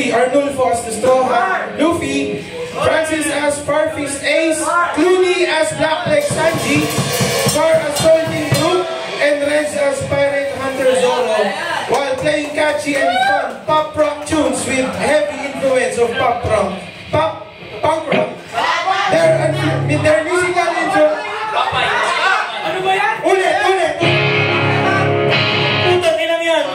Luffy, Arnulfo as the Straw Hat, Luffy, Francis as Farfist Ace, Clooney as Blackleg Sanji, Scar as Solving Group, and Reds as Pirate Hunter Zoro, while playing catchy and fun pop rock tunes with heavy influence of pop punk rock. Their musical intro. Ano ba yan? Ulit! Putang inang yan!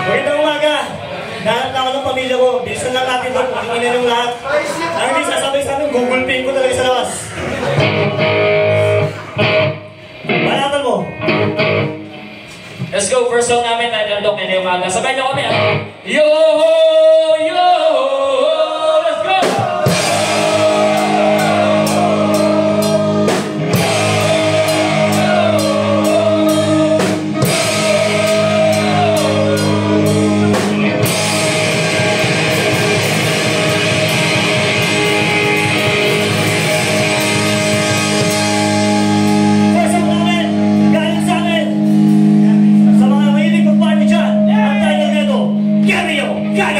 Magandang umaga! Lahat na ako ng pamilya ko. Bilisan lang natin doon. Pakinggan yung lahat. Ang hindi sasabay sa amin, Google Pay ko talaga sa labas. Banatan mo! Let's go! First song namin, Idol Doc, ngayong umaga. Sabay niyo kami, ha? Yo! Yo! Let's go! Got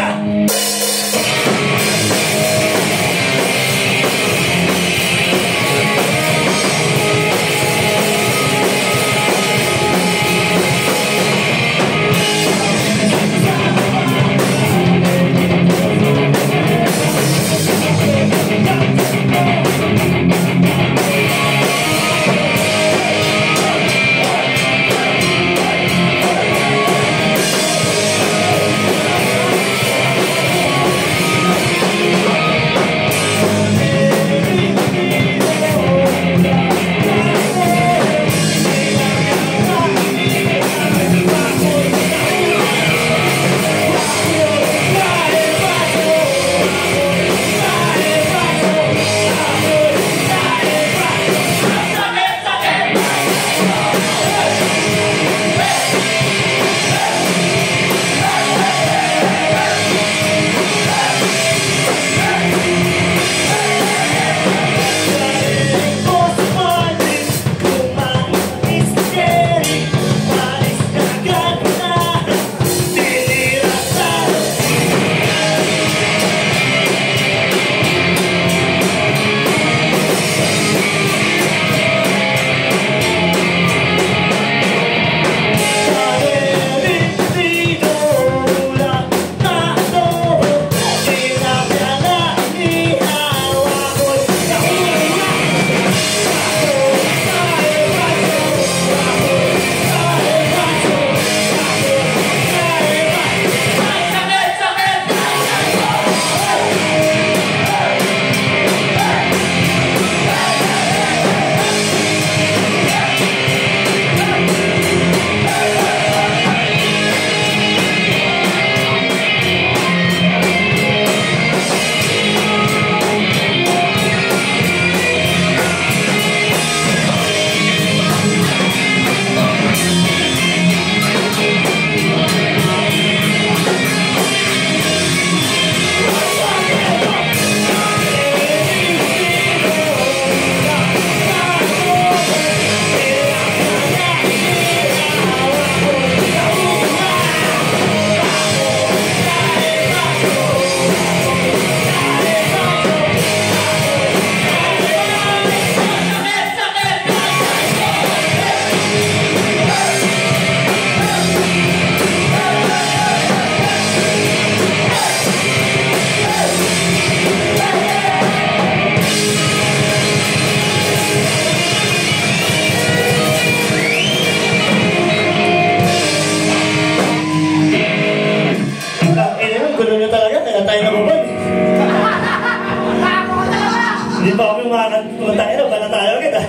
Hindi pa kami umakanta tayo, pala tayo agad ah.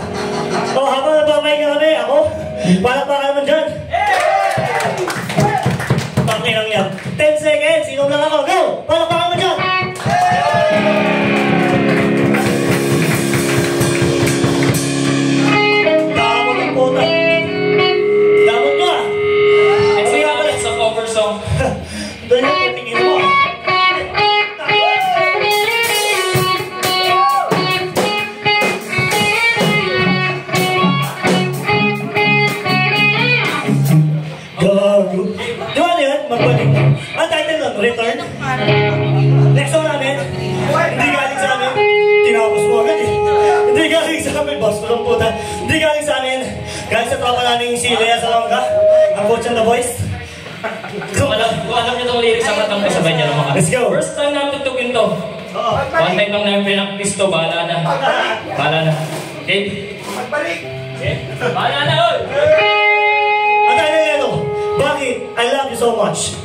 O, habang nagpapahinga kami, ako, palakpakan naman dyan. Pakinang yan. 10 seconds, inom lang ako. Go! Palakpakan naman dyan! Damon ng puta. Damon ka! And sing ako sa cover song. Doon yung putingin mo. Di ba yun? Magbalik mo. Ang title nun, Return. Next song namin, hindi galing sa amin. Tinapos mo agad eh. Hindi galing sa amin, boss. Walang puta. Hindi galing sa amin. Galing sa tropa namin si Lea Salonga. Ang coach and the voice. Kung alam niyo itong lyrics, ang katang kasabay niya naman. Let's go. First time namin tutugin to. One time lang namin pinaktis to, bahala na. Bahala na. Okay? Magbalik! Okay? Bahala na, oy! Ang tayo na ito, bakit I love you so much?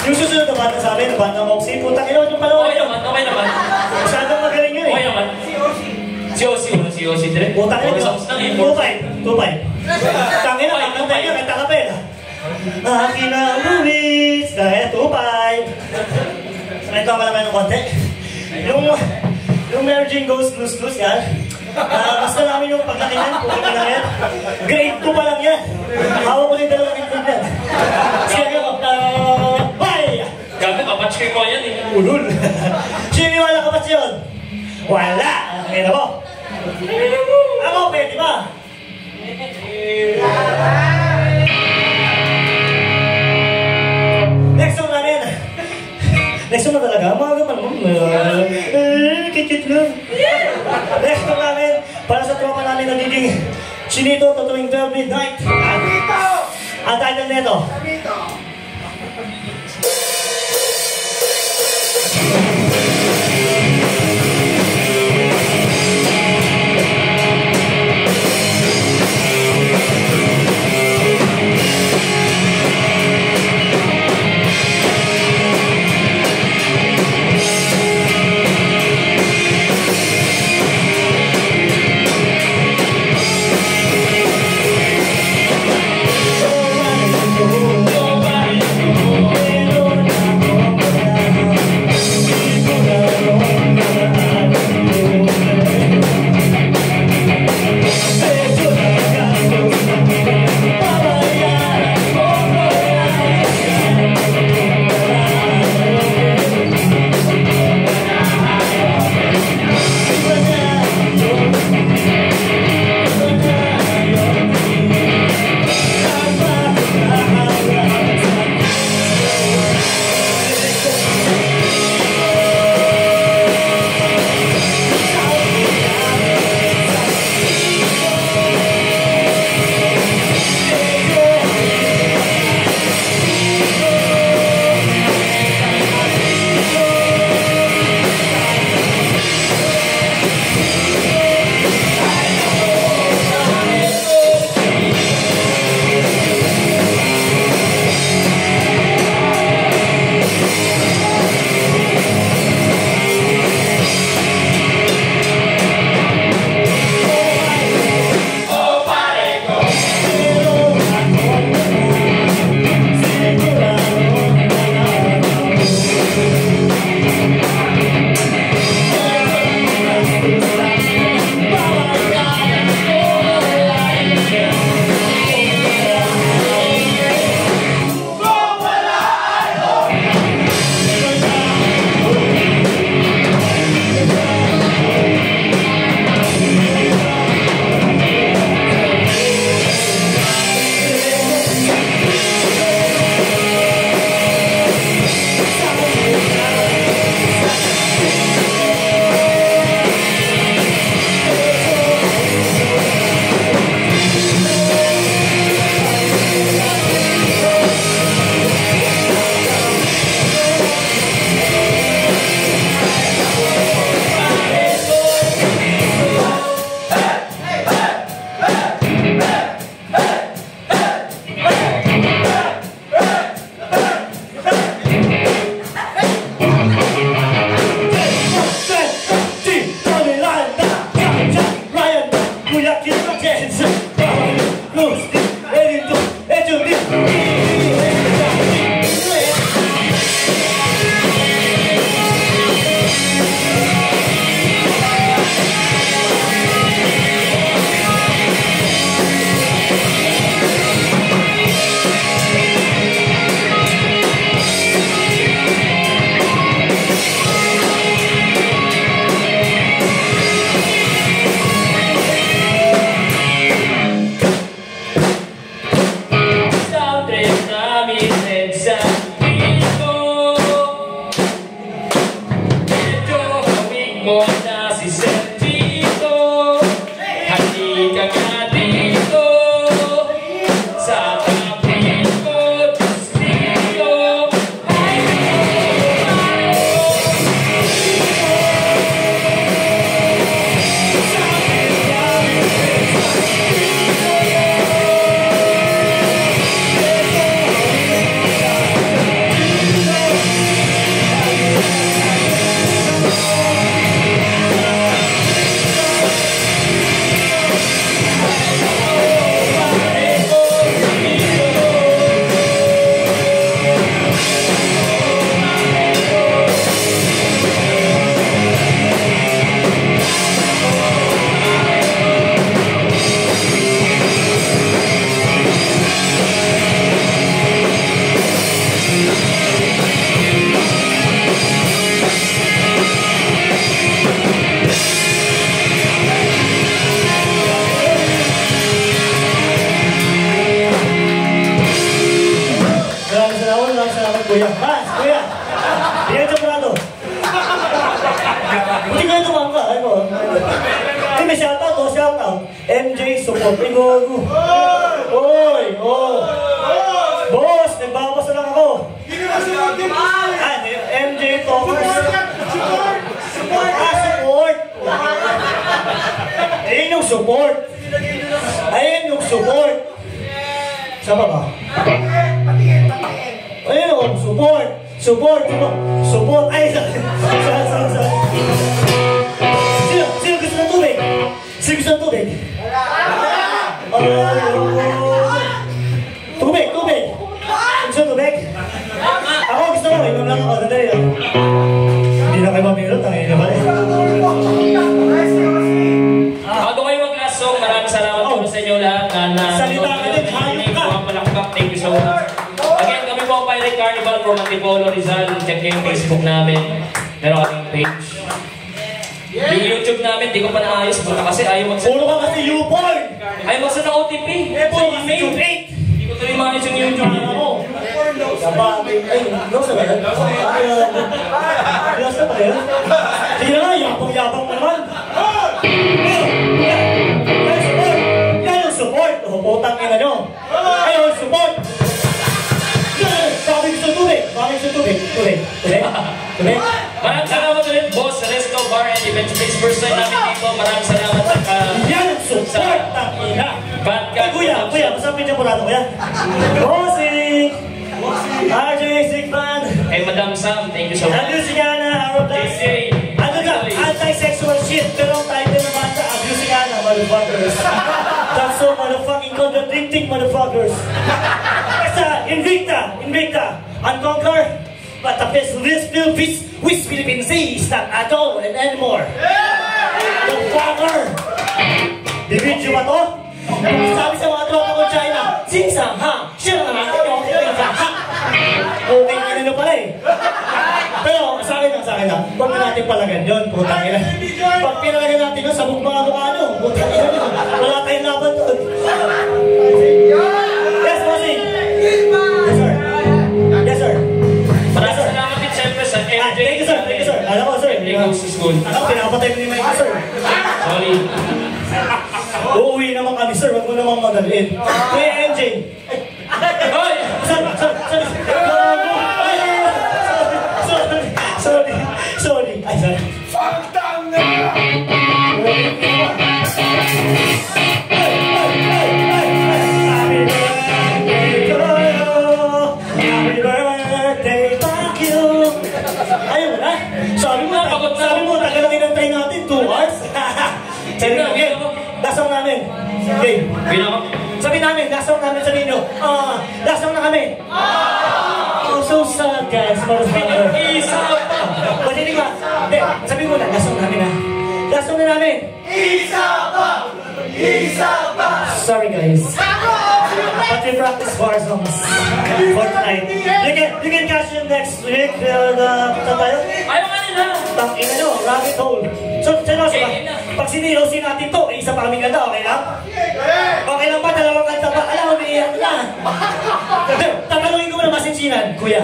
Yung susunod na banda sa amin, banda Moxie, putang ina, yung pala. Okay naman, okay naman. Masyadong magaling yun eh. Okay naman. Si Osi, dire. Putang ina, songs lang eh. 2-5. Tangin na, kakantay ka, kanta ka pa eh. Akin na Luis, dahil 2-5. Ito ka naman ng konti. Yung Merging Goes Blues yan. Basta namin yung paglaki niyan, kung ano lang yan. Grade 2 pa lang yan. Hawak ko din dalawang intern yan. Sige, bye! Gabi, kapatch ko yan eh. Ulul. Sino yung wala kapatch yun? Wala! Kaya mo? Ako, pwede ba? Next song namin. Next song na talaga. Mga gaman mo. Kit-kit lang. Next song namin. Para sa tropa namin nagiging Chinito, Totoing 12 Midnight. Ang title nito. Mas, kuya. Yan sa prado. Hindi kayo tumangka. Ay mo. Hindi, may shoutout o, shoutout. MJ Support. Ay, gogo. Oy, oh. Boss, nagbabasa lang ako. Ah, MJ Thomas. Support. Ayun yung support. Ayun yung support. Sama ba? Ayun yung support. Support. Ay, Sino gusto ng tubig? Sino gusto ng tubig? Tubig. Gusto ng tubig? Ako gusto mo. Inom lang ako. Sandali lang. Hindi na kayo mamilot. Ang ina ba eh. Bago kayo mag-lasong, maraming salamat po sa inyo lahat na Salita ka din, hayop ka. Thank you so much. Again, kami po ang Pirate Carnival from Antipolo, Rizal. Check yung Facebook namin. Meron kaming page. Yung YouTube namin, di ko pa naayos. Kasi ayaw magsend. Puro ka kasi YouPorn! Ayaw magsend ng OTP. Po, YouTube 8! Hindi ko tuloy maayos yung YouTube Ano mo? Sabagay. Ay, losa ba yan? Losa ba yan? Sige na nga, yapang-yapang mo naman. Yan yung support. Putang ina nyo. Ayun, support. Sabi gusto tubig. Tubig. Maraming salamat ulit, boss. Resto Bar and Event Space. First time namin dito. Maraming salamat sa yan yung support. Tangina. Ay, kuya, masapin niya po natin, kuya. Bossing! RJ Sigman! Hey, Madam Sam, thank you so much. Abusing Ana, Aeroplanes. Ano ka? Anti-sexual shit. Pero ang title naman sa Abusing Ana, motherfuckers. That's so motherfucking contradicting, motherfuckers. Basta, Invicta, Unconquer, but the best with Philippines is not at all and anymore. The fucker! Bibidyo ba to? Sabi sa mga tropa ko China, Singsang ha! Siya naman, okay ka nyo pala eh. Pero sa akin lang, huwag na natin palagan yun, putang ina. Pag pinalagan natin yun sa mga mukha nyo, putang ina nyo, wala tayong laban doon. Yes, bossing! Yes, sir. Maraming salamat din siyempre sa MJ. Thank you, sir. Alam ko, sir. MJ goes to school. Pinapatay mo ni Mike, sir. Sorry. Uuwi naman kami, sir. Huwag mo namang madalhin. Kuya MJ. Hoy! Sorry. Ay, sorry. Happy birthday, thank you. Ayun na. Sabi mo, tagal lang inantay natin, 2 hours. Sabi namin, lasang namin. Okay. Sabi namin, lasang namin sa ninyo. Lasang na kami. Oh, so sad, guys. Isa pa! Pwede ba? Hindi, sabi mo na, lasang namin na. Lasang na namin. Isa pa! Sorry, guys. But we practice bar songs for tonight. You can catch them next week. Tayo? Ayaw nga nila! Tangina nyo, rabbit hole. So, pag sinirosin natin to, isa pa kaming ganda, okay lang? Okay lang ba? Dalawang kanta pa? Alam, umiiyak na. Tatanungin ko muna masinsinan. Kuya,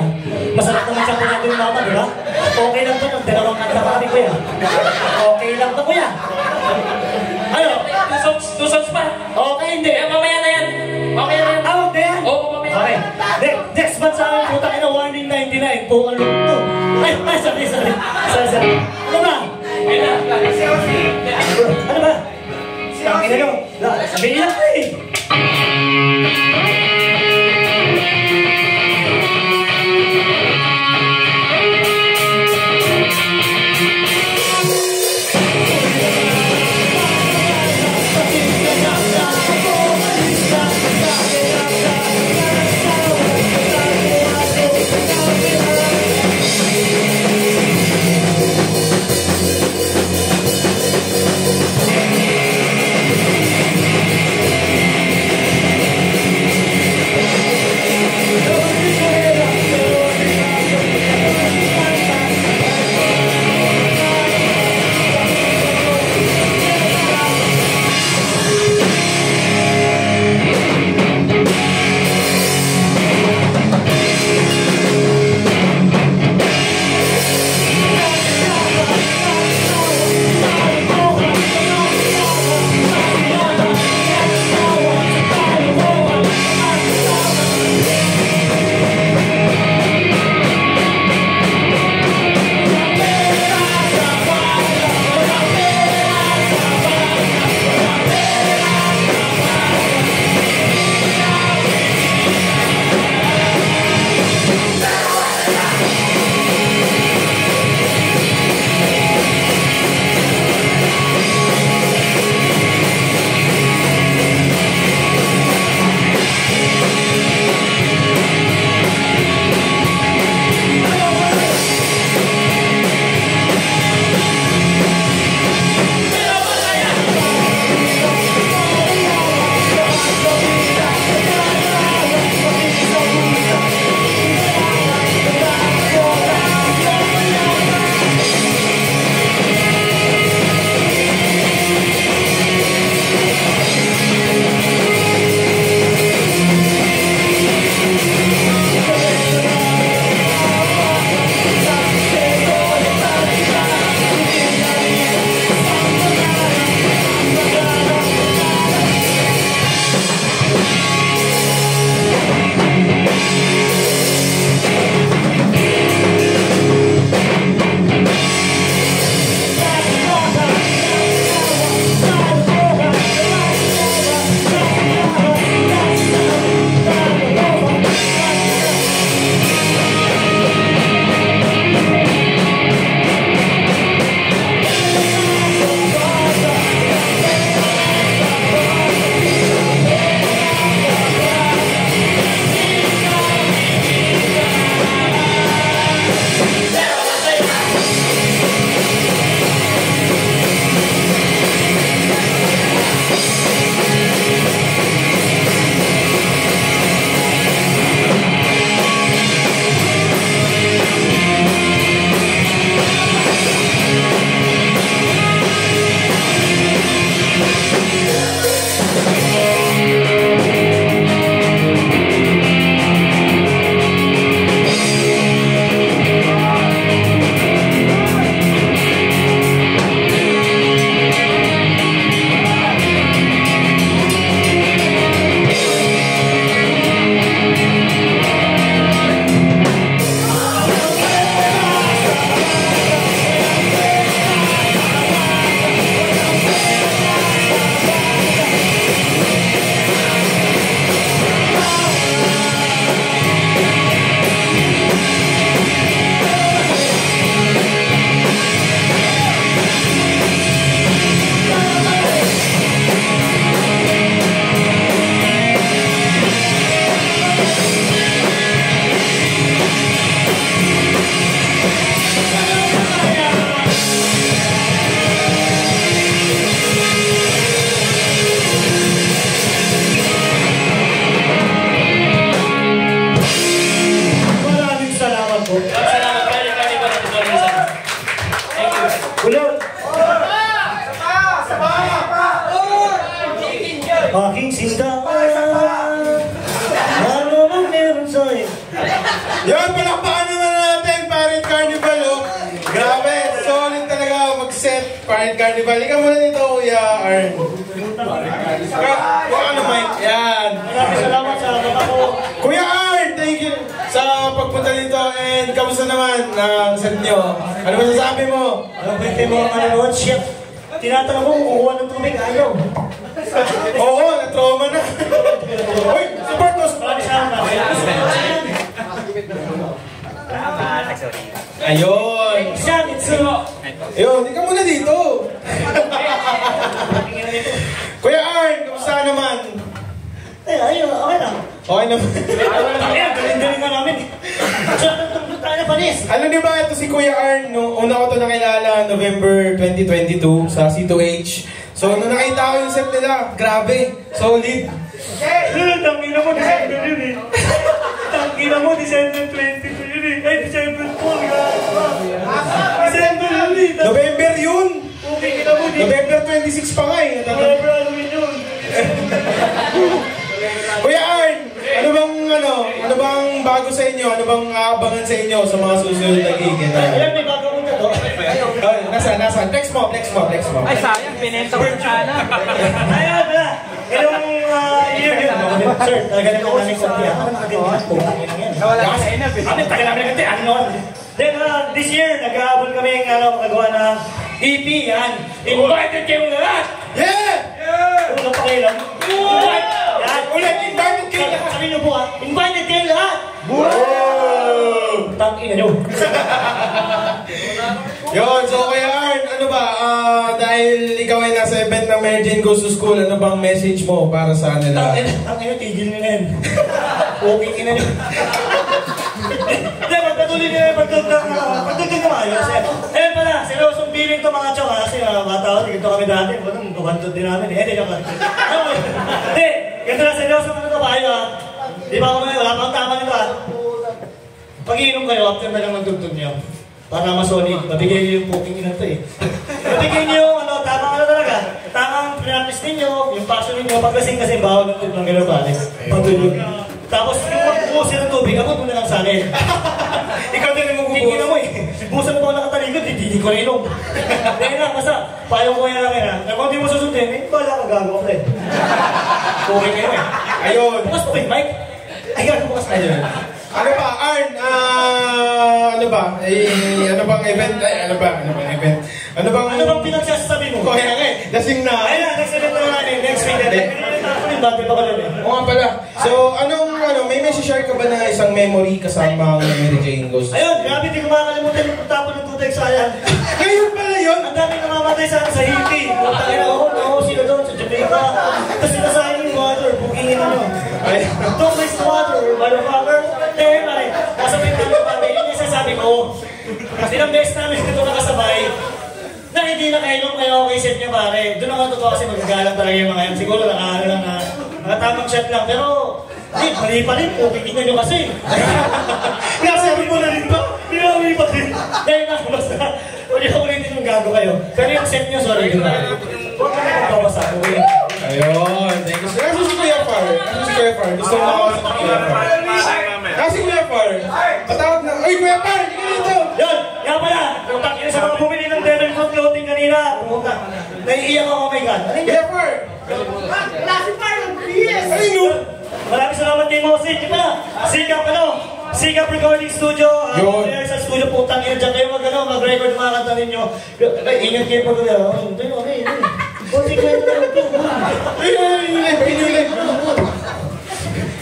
masarap naman siya natin yung mama, di ba? Okay lang ba ng dalawang kanta pa kami, kuya? Okay lang ba, kuya? Ano? Two songs pa. Okay, hindi. Mamaya na yan. Out na yan? Oo, mamaya na yan. Okay. Next month sa amin, puta ina, warning 99. Pukal lang ito. Ay, sorry. Ano ba? Ano ba? Tangina nyo. Sabihin lang eh. Pirate Carnival. Ikaw muna dito, Kuya Arn. Ano, Mike? Yan. Maraming salamat sa baka ko. Kuya Arn, thank you sa pagpunta dito. And kamusta naman ang set nyo? Ano masasabi mo? Alam ko yung mga manonood, shit. Tinatanong mo kung kukuha ng tubig, ayaw. Oo, na-trauma na. Uy, si Bartos. Maraming salamat. Ayun. Siya, Mitsuno. Ayun, di ka muna dito. Kuya Arn, kamusta naman? Ayun, okay lang. Okay naman. Ayan, galing-galing na namin. Siya, nagtungtong tayo na panis. Ano di ba, ito si Kuya Arn, nung una ko ito nakilala, November 2022 sa C2H. So, nung nakita ko yung set nila, grabe, solid. Tangina mo, December yun eh. Tangina mo, December 22 yun eh. Ay, December 4, December yun eh. November yun! Okay, kita mo, November 26 pa nga eh. November ano yun. Kuya Arn, ano bang bago sa inyo? Ano bang aabangan sa inyo sa mga susunod na gig? Ayan, may bago mo na to. Nasaan? Flex mo. Ay, sayang, binenta ko sana. Ayan, wala. Itong year yun. Sir, talaga naman namin sa tiyan. Ano nakaganda po? Ano, tagal namin nagkati. Ano? Then, this year, nag-aabol kami ng magagawa ng EP, yan. Invited kayong lahat! Yeah! Kung napakilang. Yan. Ulit, invited kayo lahat! Sabi niyo po invited kayong lahat! Wow! Tangina nyo. Yun, so Kuya Arn, ano ba, dahil ikaw ay nasa event ng Mary Jane Goes to School, ano bang message mo para sa nila? Tangina, tigil nyo na yan. Okay, ina nyo. Hindi, magpatuloy nyo yung pagtugtog na maayos. Ayun pala, serosong feeling to mga chok, kasi mga bata ko, tigil kami dati, kubantod din namin, hindi joke lang. Hindi, ganito na serosong ano to kayo Di ba ako wala pang tama nito Pag-iinom kayo, after na lang magtugtog nyo. Para masolid, mabigay nyo yung poking ina to eh. Mabigay nyo yung tamang talaga. Tamang practice ninyo, yung passion ninyo, paglasing kasi bawal ng tubig ng gano'n balik. Matulog. Tapos yung magbubusin ng tubig, ako muna lang sa akin. Ikaw din yung magbubusin mo eh. Busan mo ako nakatalikod, hindi ko na inom. Dahil na, basta, payo ko yan lang yan. Kung di mo susundin, eh, bala ka gagawa ko eh. Poking kayo eh. Ayun. Bukas po eh, Mike. Ayun, bukas na yun. Ano ba, Arn, ano bang event? Ano bang pinagsasabi mo? Kaya nga eh, lasing na. Ayun, next event na natin, next week natin. Dati pa pala eh. Oo nga pala. So, may share ka ba na isang memory kasama ang Mary Jane Goes? Ayun, grabe, di ko makakalimutan yung pagtapon ng tutay sayang. Ngayon pala yun? Ang daming namamatay sa Haiti. Putangin ako, sila doon sa Jamaica. Tapos sinasayang yung water, bukingin nyo. Don't waste the water, motherfucker. There, pare. Nasa may tanong pa, yun yung sasabi ko. Ilang beses namin ito nakasabay. Na hindi na kayo okay set niya pare. Doon ako totoo kasi magagalang talaga yung mga yan. Siguro nakaano lang na nakatamang shot lang. Pero, mali pa rin. Tingnan nyo kasi. Nasabi mo na rin ba? Mali pa rin. Dahil na, basta. Ulitin yung gago kayo. Pero yung set nyo, sorry. Huwag ka na magpapasa. Ayun. Thank you. Kasi si Kuya Far. Gusto mo ako sa Kuya Far. Kasi Kuya Far. Patawag na. Uy, Kuya Far! Hindi ka dito! Yun! Yan pala! Tutak yun sa mga bumili ng Devil Fruit clothing kanina. Pumunta. Naiiyak ako, oh my God. Kuya Far! Wala si Parang Yes! Ay, no! Maraming salamat kay Mosi. Di ba? Sikap Recording Studio. Yun. Sa studio, putang yun. Diyan kayo mag-record mga kanta ninyo. Ingat kayo pag ulit. Okay. Konti kwento na ito. Inulit.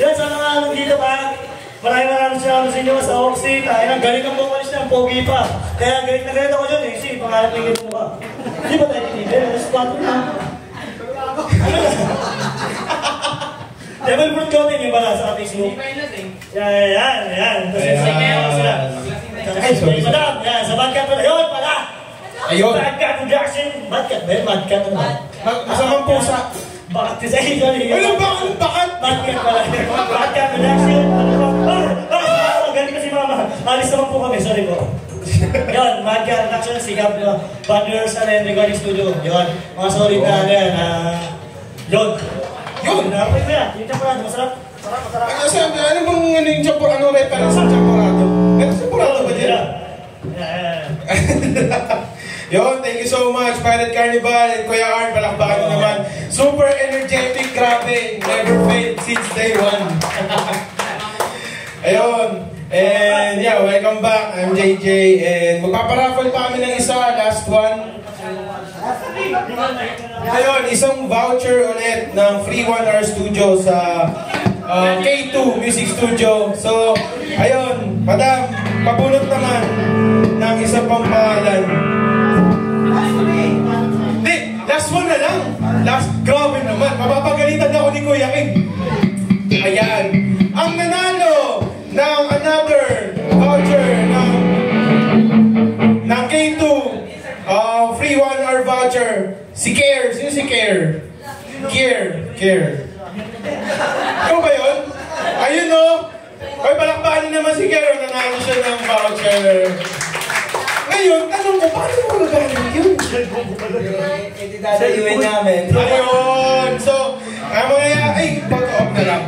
Yan, sa mga nandito pa. Maraming salamat sa inyo sa Oxy. Ang galing ang bumalis na, pogi pa. Kaya galit na galit ako dyan eh. Kasi pangalap na yung mukha. Di ba tayo tinibig? Nasa 4 na. Devil Fruit Clothing yung pala sa Facebook. Yan. Madam, yan, sa Badcat pala. Yun pala. Ayun. Badcat Production. Badcat ba yun? Badcat ano ba? Masamang pusa. Bakit sa iyo? Anong bakit? Badcat pala. Badcat Production. Galing kasi mama. Alis naman po kami. Sorry po. Yun, Badcat Production. Sikap na. Banders and Recording Studio. Yun. Mga solid na yan. Yun. Napay ko yan. Yung champurado. Masarap. Ano bang yung champurado? Ano reference sa champurado? Champurado ba dyan? Yun, thank you you so much, Pirate Carnival and Kuya Art, palakpakan nyo naman. Super energetic, grabe. Never failed since day one. Ayun. And yeah, welcome back. I'm JJ. And magpaparaffle pa kami ng isa, last one. Ayun, isang voucher ulit ng free 1-hour studio sa K2 Music Studio. So, ayun, madam, pabunot naman ng isang pang pangalan. Hindi, last one na lang. Last, grabe naman. Mapapagalitan ako ni Kuya King. Ayan. Ang nanalo ng another voucher ng K2 free 1-hour voucher, si Care. Sino si Care? Care. Ikaw ba yun? Ayun o. Ay, palakpakan niyo naman si Care. Nanalo siya ng voucher. Ngayon, tanong ko, paano mo magagamit yun? Sa iwan namin. Ayun. So, ay, photo-op na lang.